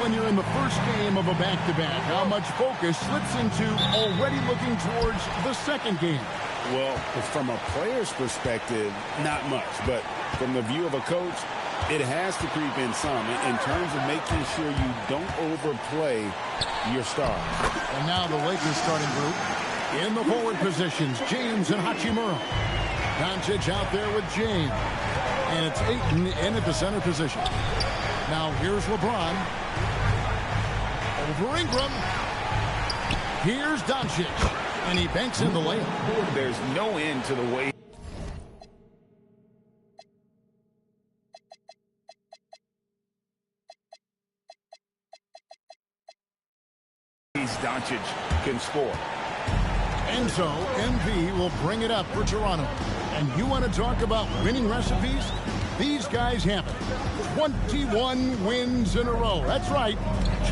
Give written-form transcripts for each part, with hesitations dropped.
when you're in the first game of a back-to-back, how much focus slips into already looking towards the second game? Well, from a player's perspective, not much. But from the view of a coach, it has to creep in some in terms of making sure you don't overplay your stars. And now the Lakers starting group in the forward positions, James and Hachimura. Doncic out there with James. And it's Ayton in at the center position. Now here's LeBron. Over Ingram. Here's Doncic. And he banks in the layup. There's no end to the way Doncic can score. And so MV will bring it up for Toronto. And you want to talk about winning recipes? These guys have it. 21 wins in a row. That's right,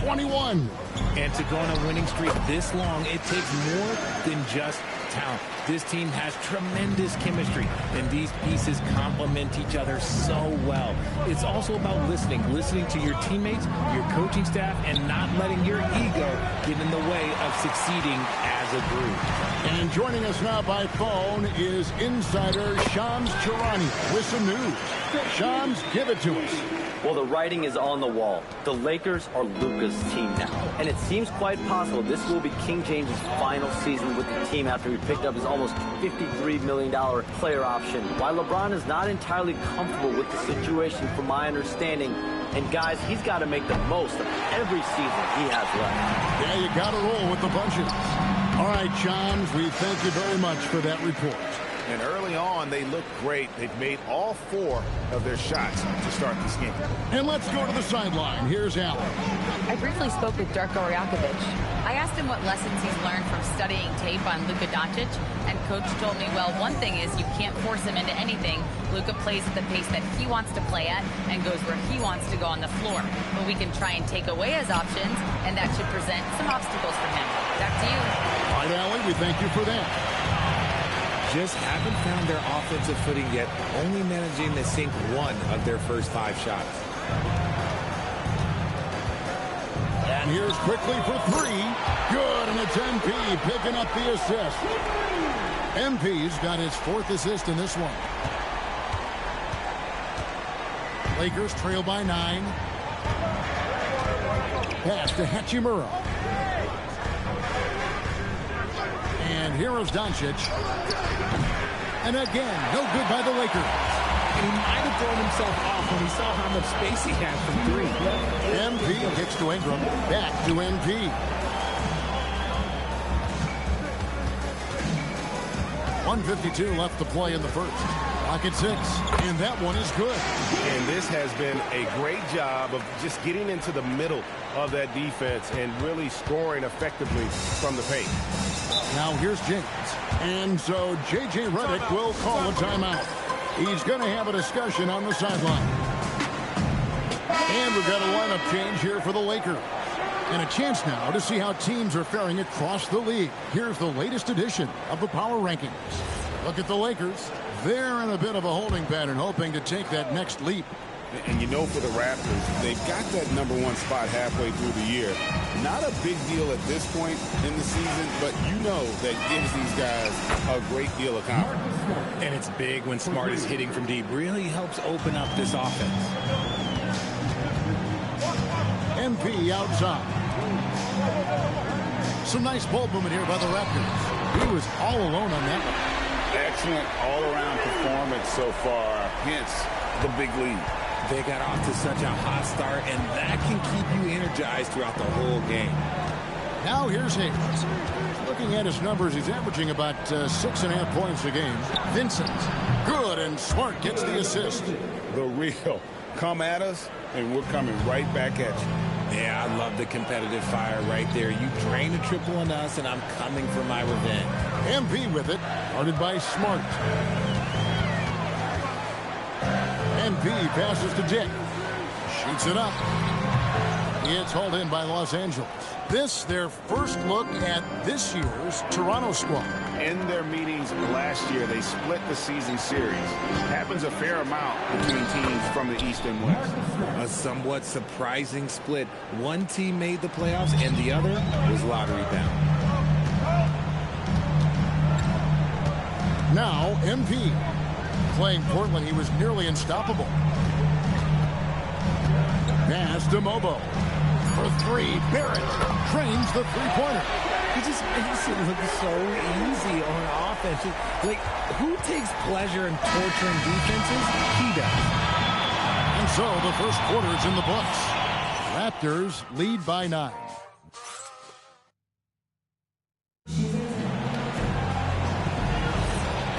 21. And to go on a winning streak this long, it takes more than just talent. This team has tremendous chemistry, and these pieces complement each other so well. It's also about listening to your teammates, your coaching staff, and not letting your ego get in the way of succeeding as a group. And joining us now by phone is insider Shams Charania with some news. Shams, give it to us. Well, the writing is on the wall. The Lakers are Luka's team now. And it seems quite possible this will be King James' final season with the team after he picked up his almost $53 million player option. While LeBron is not entirely comfortable with the situation from my understanding, and guys, he's got to make the most of every season he has left. Yeah, you got to roll with the punches. All right, Shams, we thank you very much for that report. And early on, they look great. They've made all 4 of their shots to start this game. And let's go to the sideline. Here's Allen. I briefly spoke with Darko Rajakovic. I asked him what lessons he's learned from studying tape on Luka Doncic, and Coach told me, well, one thing is you can't force him into anything. Luka plays at the pace that he wants to play at and goes where he wants to go on the floor. But we can try and take away his options, and that should present some obstacles for him. Back to you. All right, Allen, we thank you for that. Just haven't found their offensive footing yet, only managing to sink 1 of their first 5 shots. And here's quickly for 3. Good, and it's MP picking up the assist. MP's got his 4th assist in this one. Lakers trail by 9. Pass to Hachimura. And here is Doncic. And again, no good by the Lakers. And he might have thrown himself off when he saw how much space he had from 3. MP kicks to Ingram. Back to MP. 1:52 left to play in the first. Clock at 6. And that one is good. And this has been a great job of just getting into the middle of that defense and really scoring effectively from the paint. Now here's James. And so J.J. Redick will call a timeout. He's going to have a discussion on the sideline. And we've got a lineup change here for the Lakers. And a chance now to see how teams are faring across the league. Here's the latest edition of the Power Rankings. Look at the Lakers. They're in a bit of a holding pattern, hoping to take that next leap. And you know, for the Raptors, they've got that #1 spot halfway through the year. Not a big deal at this point in the season, but you know that gives these guys a great deal of confidence. And it's big when Smart is hitting from deep. Really helps open up this offense. MP outside. Some nice ball movement here by the Raptors. He was all alone on that one. Excellent all-around performance so far, hence the big lead. They got off to such a hot start, and that can keep you energized throughout the whole game. Now here's Hayes. Looking at his numbers, he's averaging about 6.5 points a game. Vincent, good, and Smart gets the assist. The real. Come at us, and we're coming right back at you. Yeah, I love the competitive fire right there. You drain a triple on us, and I'm coming for my revenge. MP with it, guarded by Smart. MP passes to Dick. Shoots it up. It's hauled in by Los Angeles. This, their first look at this year's Toronto squad. In their meetings last year, they split the season series. Happens a fair amount between teams from the East and West. A somewhat surprising split. One team made the playoffs and the other was lottery bound. Now, MP. Playing Portland, he was nearly unstoppable. Pass to Mobo. For three, Barrett trains the three-pointer. He just makes it look so easy on offense. Like, who takes pleasure in torturing defenses? He does. And so the first quarter is in the books. Raptors lead by 9.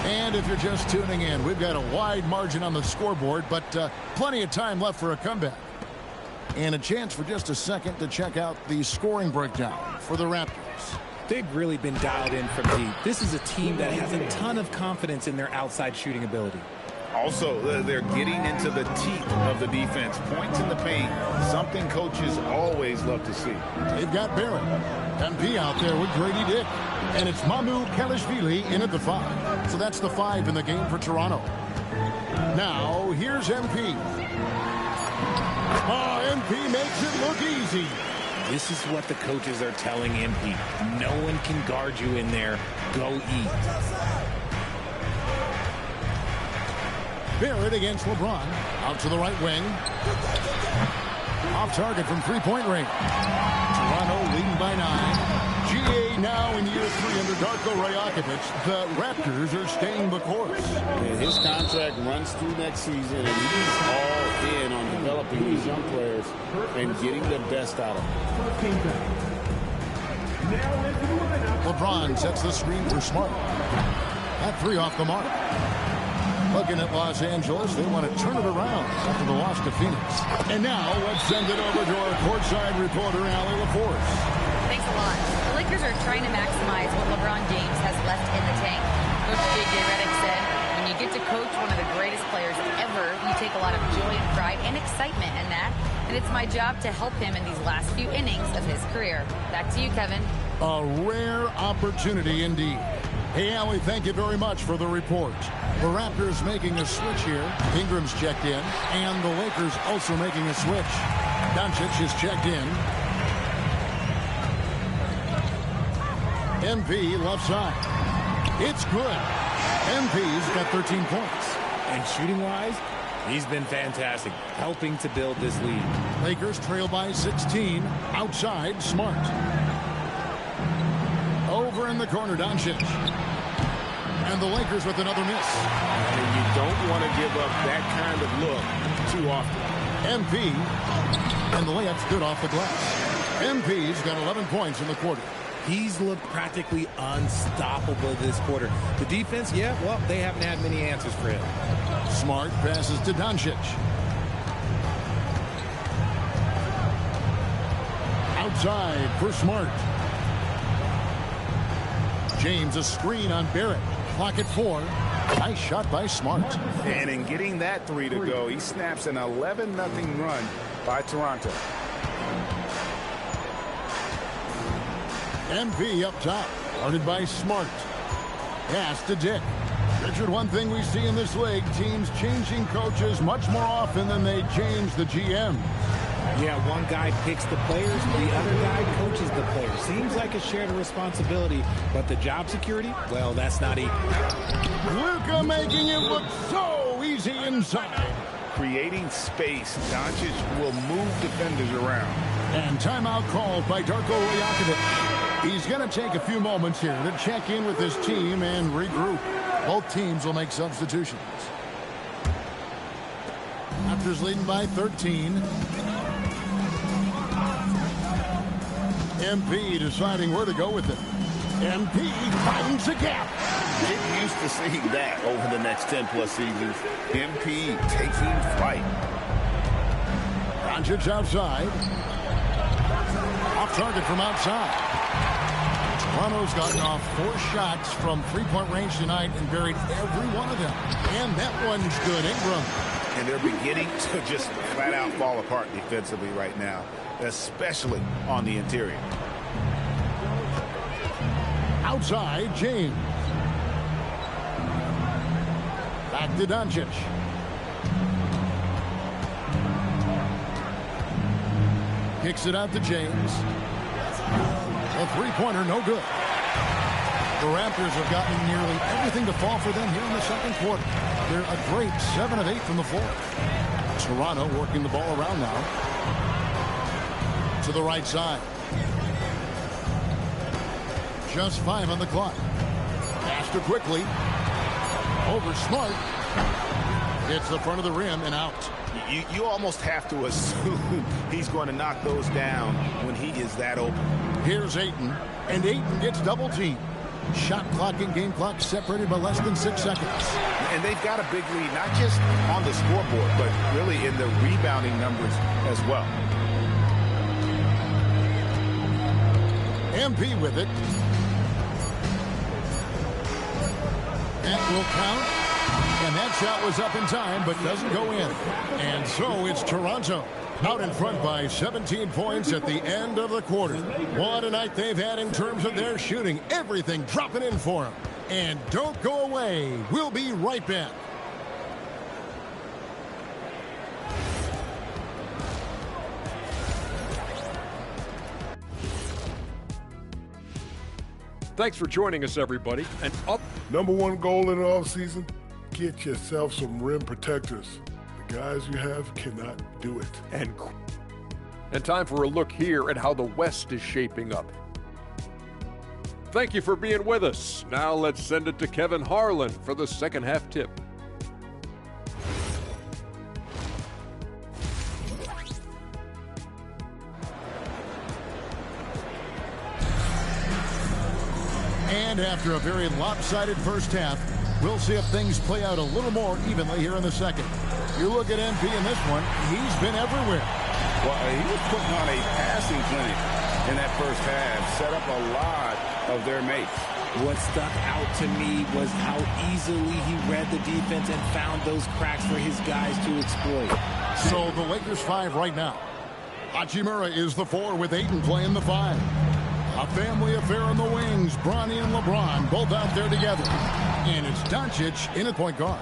And if you're just tuning in, we've got a wide margin on the scoreboard, but plenty of time left for a comeback. And a chance for just a second to check out the scoring breakdown for the Raptors. They've really been dialed in from deep. This is a team that has a ton of confidence in their outside shooting ability. Also, they're getting into the teeth of the defense. Points in the paint, something coaches always love to see. They've got Barrett. MP out there with Grady Dick. And it's Mamu Kalashvili in at the 5. So that's the 5 in the game for Toronto. Now, here's MP. Oh, MP makes it look easy. This is what the coaches are telling MP. No one can guard you in there. Go eat. Barrett against LeBron. Out to the right wing. Off target from three-point range. Toronto leading by 9. GA now in year 3 under Darko Rajakovic. The Raptors are staying the course. And his contract runs through next season, and he's all in on developing these young players and getting the best out of them. LeBron sets the screen for Smart. That 3 off the mark. Looking at Los Angeles, they want to turn it around after the loss to Phoenix. And now let's send it over to our courtside reporter, Allie LaForce. Thanks a lot. The Lakers are trying to maximize what LeBron James has left in the tank. Coach J.J. Redick said, when you get to coach one of the greatest players ever, you take a lot of joy and pride and excitement in that. And it's my job to help him in these last few innings of his career. Back to you, Kevin. A rare opportunity indeed. Hey, Allie, thank you very much for the report. The Raptors making a switch here. Ingram's checked in. And the Lakers also making a switch. Doncic is checked in. MP left side. It's good. MP's got 13 points. And shooting-wise, he's been fantastic, helping to build this lead. Lakers trail by 16. Outside, Smart. Over in the corner, Doncic. And the Lakers with another miss. And you don't want to give up that kind of look too often. MP. And the layup's good off the glass. MP's got 11 points in the quarter. He's looked practically unstoppable this quarter. The defense, yeah, well, they haven't had many answers for him. Smart passes to Doncic. Outside for Smart. James a screen on Barrett. Clock at 4. Nice shot by Smart. And in getting that 3 to go, he snaps an 11-0 run by Toronto. MP up top. Guarded by Smart. Pass to Dick. Richard, one thing we see in this league, teams changing coaches much more often than they change the GM. Yeah, one guy picks the players, the other guy coaches the players. Seems like a shared responsibility, but the job security, well, that's not equal. Luka making it look so easy inside. Creating space, Doncic will move defenders around. And timeout called by Darko Rajakovic. He's going to take a few moments here to check in with his team and regroup. Both teams will make substitutions. Raptors leading by 13. MP deciding where to go with it. MP finds a gap. Get used to seeing that over the next 10-plus seasons. MP taking flight. Doncic outside. Off target from outside. Toronto's gotten off 4 shots from three-point range tonight and buried every one of them. And that one's good. Ingram. And they're beginning to just flat out fall apart defensively right now. especially on the interior. Outside, James. Back to Doncic. Kicks it out to James. A three-pointer, no good. The Raptors have gotten nearly everything to fall for them here in the second quarter. They're a great 7 of 8 from the floor. Toronto working the ball around now. To the right side. Just 5 on the clock. Faster quickly. Over Smart. Hits the front of the rim and out. You almost have to assume he's going to knock those down when he is that open. Here's Ayton, and Ayton gets double teamed. Shot clock and game clock separated by less than 6 seconds. And they've got a big lead, not just on the scoreboard, but really in the rebounding numbers as well. MP with it. That will count. And that shot was up in time, but doesn't go in. And so it's Toronto out in front by 17 points at the end of the quarter. What a night they've had in terms of their shooting. Everything dropping in for them. And don't go away. We'll be right back. Thanks for joining us, everybody. And Number one goal in the offseason, get yourself some rim protectors. The guys you have cannot do it. And time for a look here at how the West is shaping up. Thank you for being with us. Now let's send it to Kevin Harlan for the second half tip. And after a very lopsided first half, we'll see if things play out a little more evenly here in the second. You look at MP in this one, he's been everywhere. Well, he was putting on a passing clinic in that first half, set up a lot of their mates. What stuck out to me was how easily he read the defense and found those cracks for his guys to exploit. So the Lakers 5 right now. Hachimura is the 4 with Ayton playing the 5. A family affair in the wings. Bronny and LeBron both out there together. And it's Doncic in at point guard.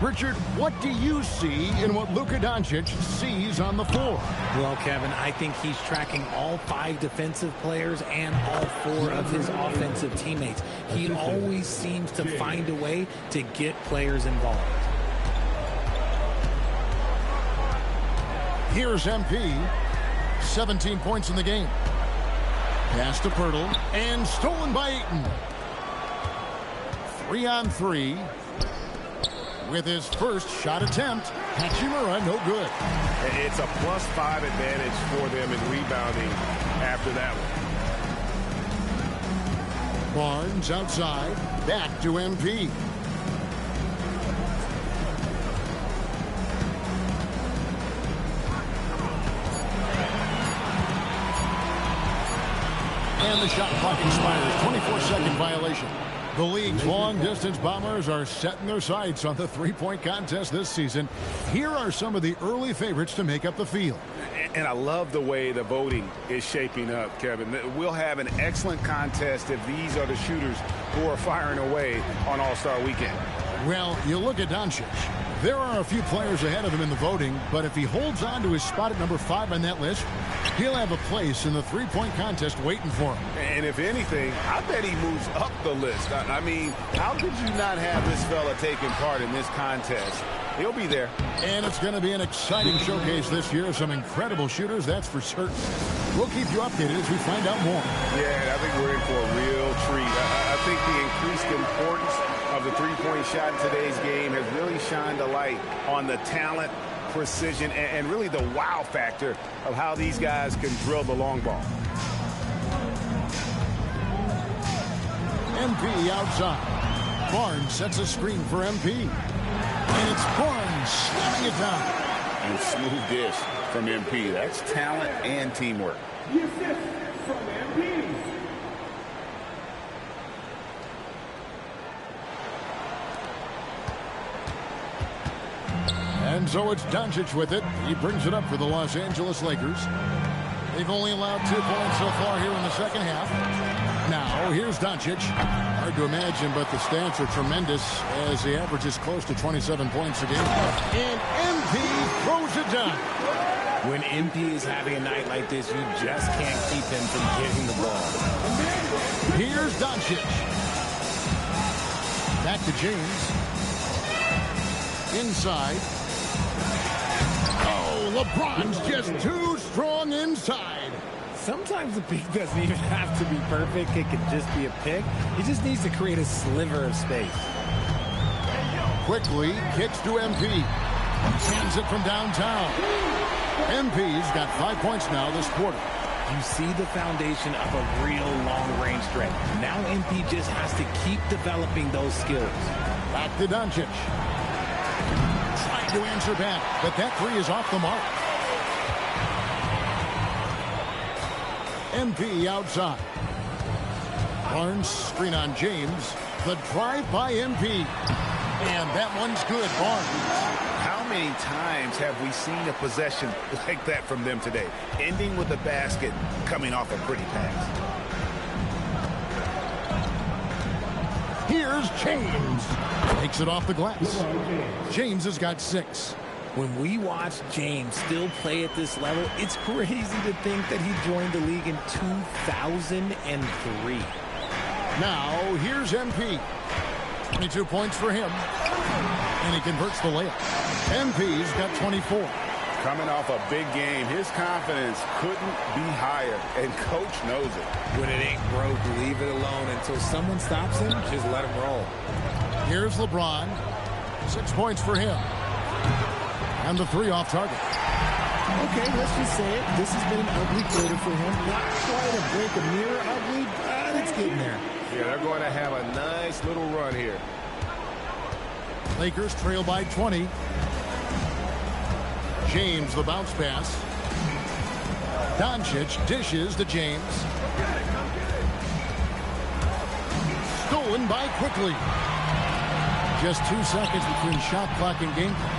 Richard, what do you see in what Luka Doncic sees on the floor? Well, Kevin, I think he's tracking all 5 defensive players and all 4 of his offensive teammates. He always seems to find a way to get players involved. Here's MP. 17 points in the game. Pass to Pirtle, and stolen by Ayton. 3 on 3. With his first shot attempt, Hachimura no good. It's a +5 advantage for them in rebounding after that one. Barnes outside, back to MP. And the shot clock expires. 24-second violation. The league's long-distance bombers are setting their sights on the three-point contest this season. Here are some of the early favorites to make up the field. And I love the way the voting is shaping up, Kevin. We'll have an excellent contest if these are the shooters who are firing away on All-Star Weekend. Well, you look at Doncic. There are a few players ahead of him in the voting, but if he holds on to his spot at number 5 on that list, he'll have a place in the three-point contest waiting for him. And if anything, I bet he moves up the list. I mean, how could you not have this fella taking part in this contest? He'll be there. And it's going to be an exciting showcase this year. Some incredible shooters, that's for certain. We'll keep you updated as we find out more. Yeah, I think we're in for a real treat. I think the increased importance of the three-point shot in today's game has really shined a light on the talent, precision, and really the wow factor of how these guys can drill the long ball. MP outside. Barnes sets a screen for MP. And it's Barnes slamming it down. And smooth dish from MP. That's talent and teamwork. The assist from MP. And so it's Doncic with it. He brings it up for the Los Angeles Lakers. They've only allowed 2 points so far here in the second half. Now, here's Doncic. Hard to imagine, but the stats are tremendous as he averages close to 27 points a game. And MP throws it down. When MP is having a night like this, you just can't keep him from getting the ball. Here's Doncic. Back to James. Inside. Oh, LeBron's just too strong inside. Sometimes the pick doesn't even have to be perfect. It could just be a pick. He just needs to create a sliver of space. Quickly kicks to MP. Sends it from downtown. MP's got 5 points now this quarter. You see the foundation of a real long-range threat. Now MP just has to keep developing those skills. Back to Doncic. Trying to answer back, but that three is off the mark. MP outside. Barnes screen on James. The drive by MP. And that one's good. Barnes. How many times have we seen a possession like that from them today? Ending with a basket, coming off a pretty pass. Here's James. Takes it off the glass. James has got 6. When we watch James still play at this level, it's crazy to think that he joined the league in 2003. Now, here's MP. 22 points for him. And he converts the layup. MP's got 24. Coming off a big game, his confidence couldn't be higher, and coach knows it. When it ain't broke, leave it alone until someone stops him. Just let him roll. Here's LeBron. 6 points for him. And the 3 off target. Okay, let's just say it. This has been an ugly quarter for him. Not quite a break of mirror ugly, but it's getting there. Yeah, they're going to have a nice little run here. Lakers trail by 20. James, the bounce pass. Doncic dishes to James. Stolen by quickly. Just 2 seconds between shot clock and game clock.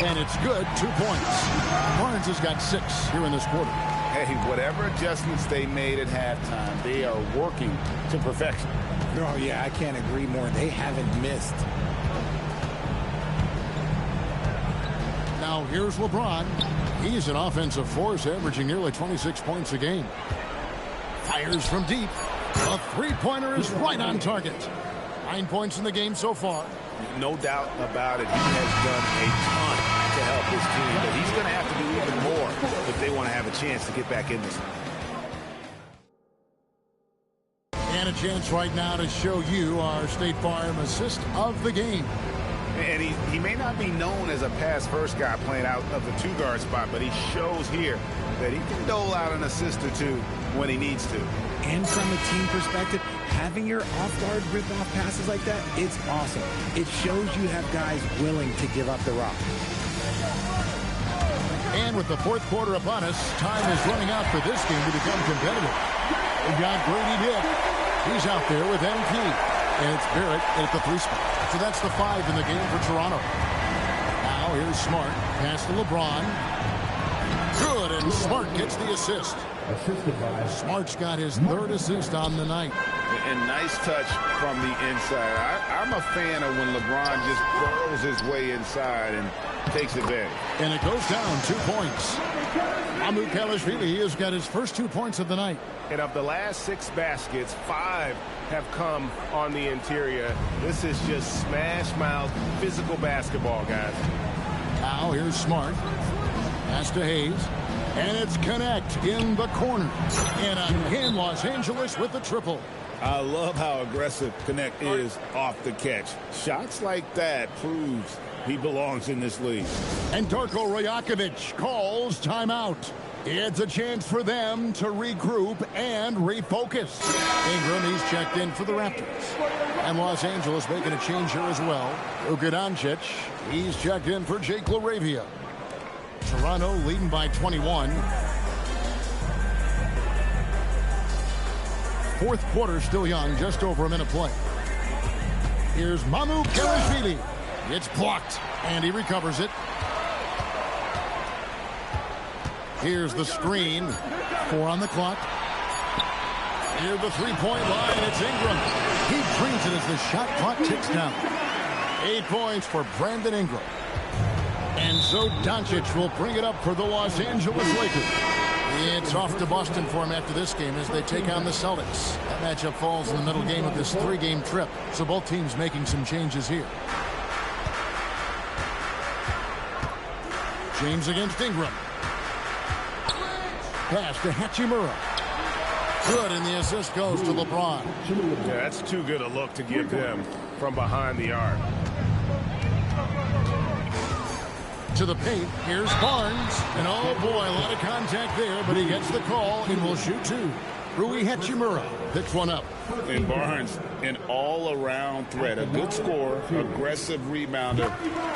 And it's good. 2 points. Barnes has got 6 here in this quarter. Hey, whatever adjustments they made at halftime, they are working to perfection. Oh, yeah, I can't agree more. They haven't missed. Now here's LeBron. He's an offensive force, averaging nearly 26 points a game. Fires from deep. A three-pointer is right on target. 9 points in the game so far. No doubt about it. He has done a ton to help his team, but he's going to have to do even more if they want to have a chance to get back in this. And a chance right now to show you our State Farm assist of the game. And he may not be known as a pass-first guy playing out of the 2-guard spot, but he shows here that he can dole out an assist or 2 when he needs to. And from a team perspective, having your off-guard rip-off passes like that, it's awesome. It shows you have guys willing to give up the rock. And with the fourth quarter upon us, time is running out for this game to become competitive. We've got Grady Dick. He's out there with MP. And it's Barrett at the 3 spot. So that's the 5 in the game for Toronto. Now here's Smart. Pass to LeBron. Good, and Smart gets the assist. Smart's got his 3rd assist on the night. And nice touch from the inside. I'm a fan of when LeBron just burrows his way inside and takes advantage. And it goes down 2 points. MyCareer has got his first 2 points of the night. And of the last 6 baskets, 5 have come on the interior. This is just smash mouth physical basketball, guys. Now here's Smart. Pass to Hayes. And it's Connect in the corner. And again, Los Angeles with the triple. I love how aggressive Connect is off the catch. Shots like that proves he belongs in this league. And Darko Rajakovic calls timeout. It's a chance for them to regroup and refocus. Ingram, he's checked in for the Raptors. And Los Angeles making a change here as well. Luka Doncic, he's checked in for Jake LaRavia. Toronto leading by 21. Fourth quarter still young, just over a minute play. Here's MyCareer. It's blocked, and he recovers it. Here's the screen. 4 on the clock. Near the three-point line, it's Ingram. He drains it as the shot clock ticks down. 8 points for Brandon Ingram. And so Doncic will bring it up for the Los Angeles Lakers. It's off to Boston for him after this game as they take on the Celtics. That matchup falls in the middle game of this 3-game trip. So both teams making some changes here. James against Ingram. Pass to Hachimura. Good, and the assist goes to LeBron. Yeah, that's too good a look to give them from behind the arc. To the paint, here's Barnes. And oh boy, a lot of contact there, but he gets the call and will shoot 2. Rui Hachimura picks one up. And Barnes, an all-around threat. A good scorer, aggressive rebounder,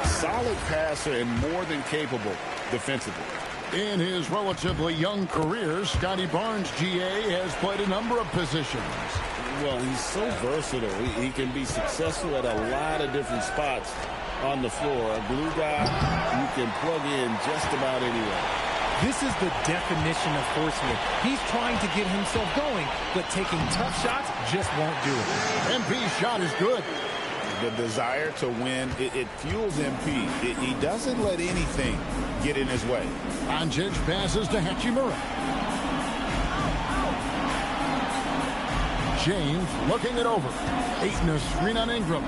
solid passer, and more than capable defensively. In his relatively young career, Scotty Barnes, GA, has played a number of positions. Well, he's so versatile. He can be successful at a lot of different spots on the floor. A glue guy you can plug in just about anywhere. This is the definition of forceful. He's trying to get himself going, but taking tough shots just won't do it. MP's shot is good. The desire to win, it fuels MP. He doesn't let anything get in his way. Doncic passes to Hachimura. James looking it over. Ayton a screen on Ingram.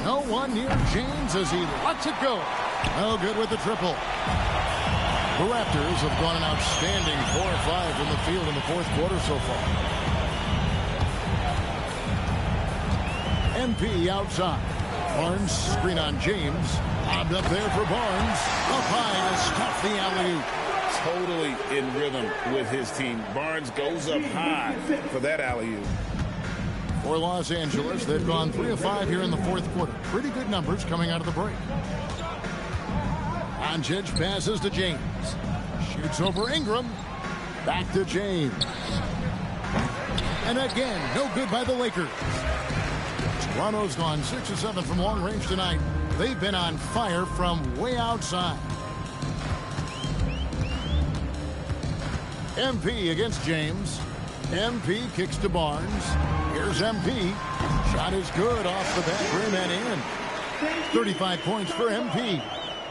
No one near James as he lets it go. No good with the triple. The Raptors have gone an outstanding 4 or 5 from the field in the fourth quarter so far. MP outside. Barnes screen on James. Lobbed up there for Barnes. Up high to stop the alley-oop. Totally in rhythm with his team. Barnes goes up high for that alley-oop. For Los Angeles, they've gone 3 of 5 here in the fourth quarter. Pretty good numbers coming out of the break. Doncic passes to James. Shoots over Ingram. Back to James. And again, no good by the Lakers. Toronto's gone 6 of 7 from long range tonight. They've been on fire from way outside. MP against James. MP kicks to Barnes. Here's MP. Shot is good off the back rim and in. 35 points for MP.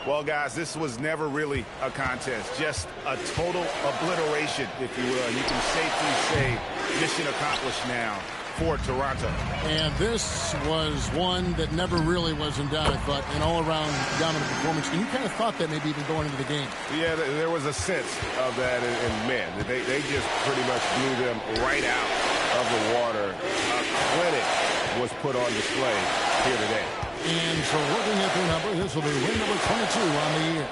Well, guys, this was never really a contest. Just a total obliteration, if you will. You can safely say mission accomplished now for Toronto. And this was one that never really was in doubt, I thought, an all-around dominant performance. And you kind of thought that maybe even going into the game. Yeah, there was a sense of that, and man, they just pretty much blew them right out of the water. A clinic was put on display here today. And so looking at their number, this will be win number 22 on the year.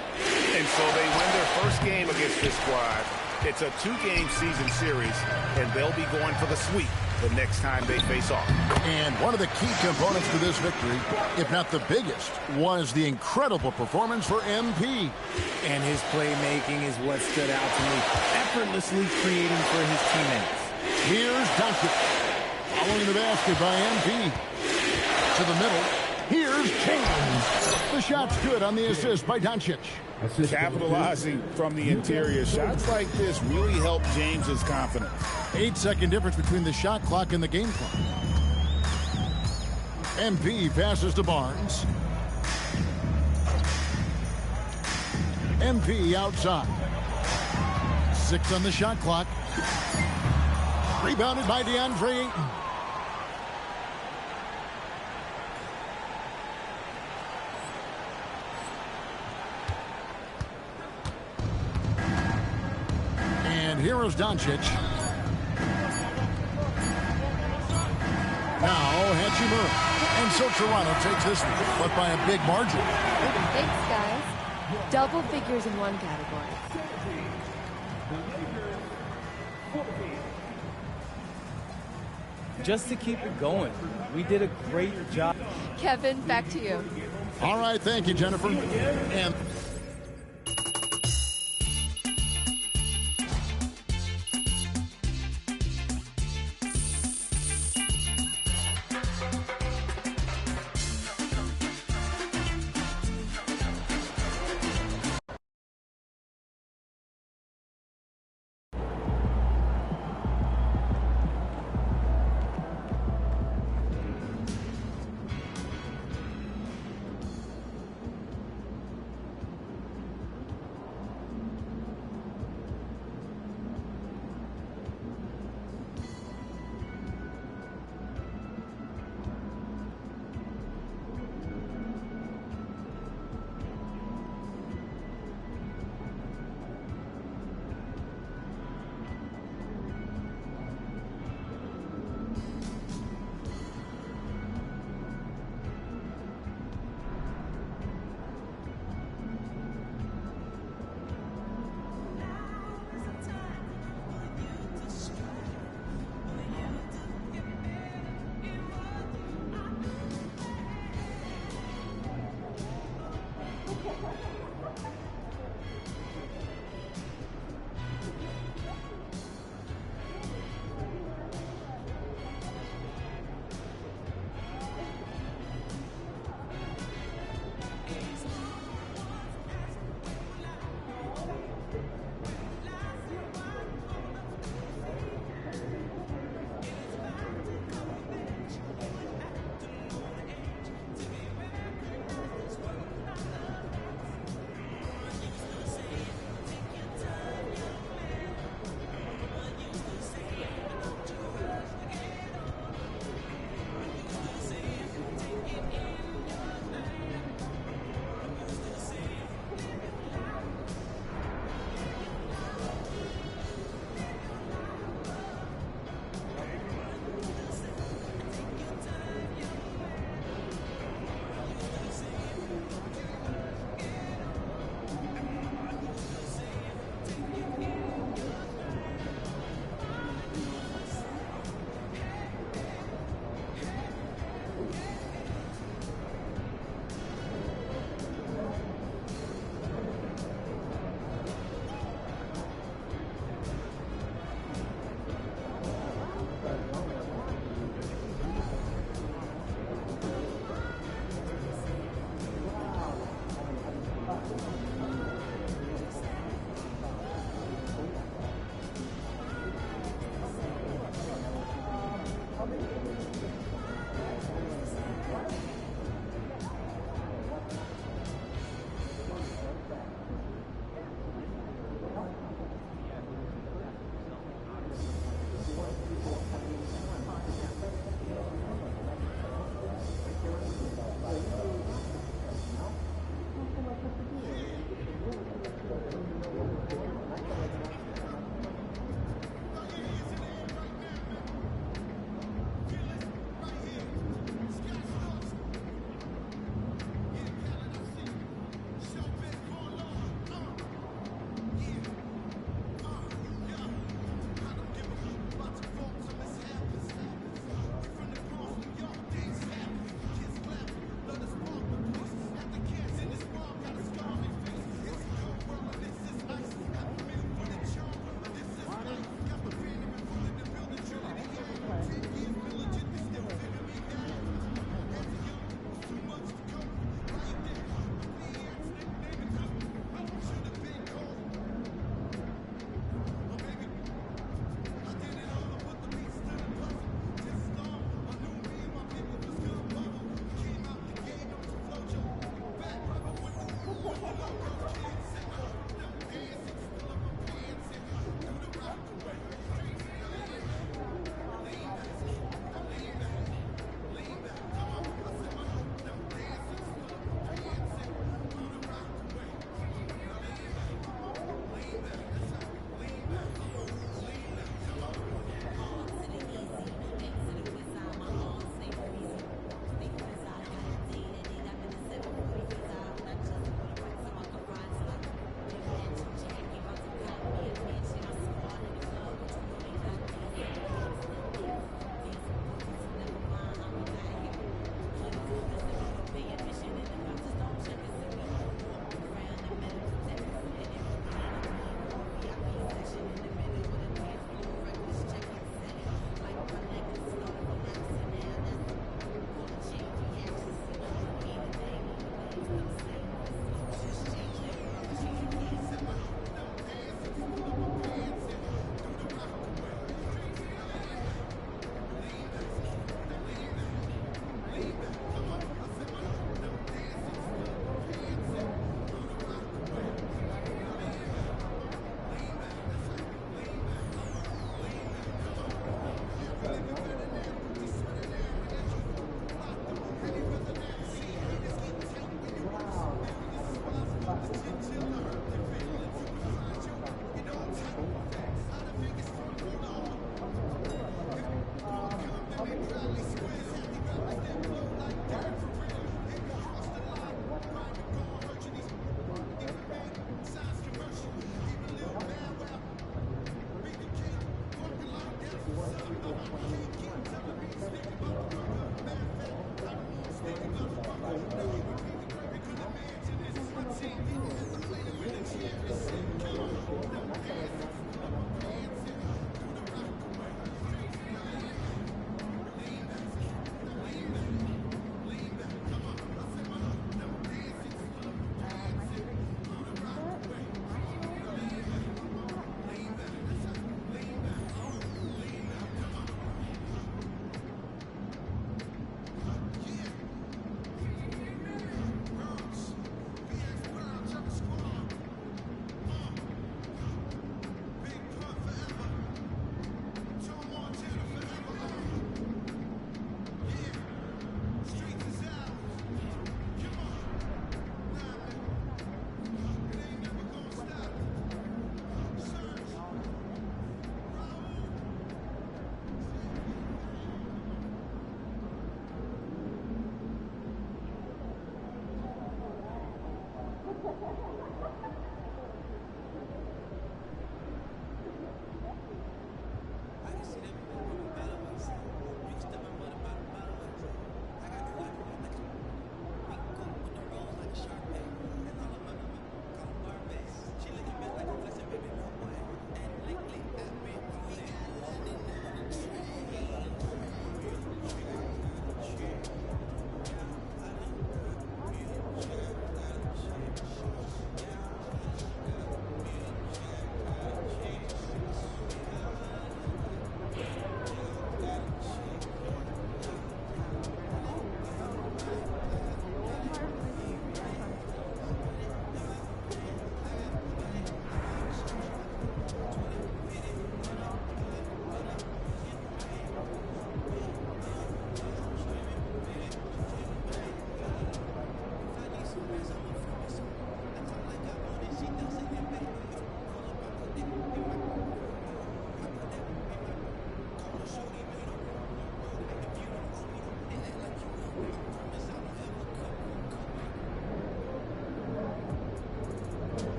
And so they win their first game against this squad. It's a 2-game season series, and they'll be going for the sweep the next time they face off. And one of the key components to this victory, if not the biggest, was the incredible performance for MP. And his playmaking is what stood out to me. Effortlessly creating for his teammates. Here's Doncic. Following the basket by MP. To the middle. Here's James. The shot's good on the assist by Doncic. Capitalizing from the interior. Shots like this really help James's confidence. 8-second difference between the shot clock and the game clock. MP passes to Barnes. MP outside. 6 on the shot clock. Rebounded by DeAndre Ayton. Here is Doncic. Now Hachimura. And so Toronto takes this one, but by a big margin. Thanks, guys. Double figures in one category. Just to keep it going, we did a great job. Kevin, back to you. All right, thank you, Jennifer. And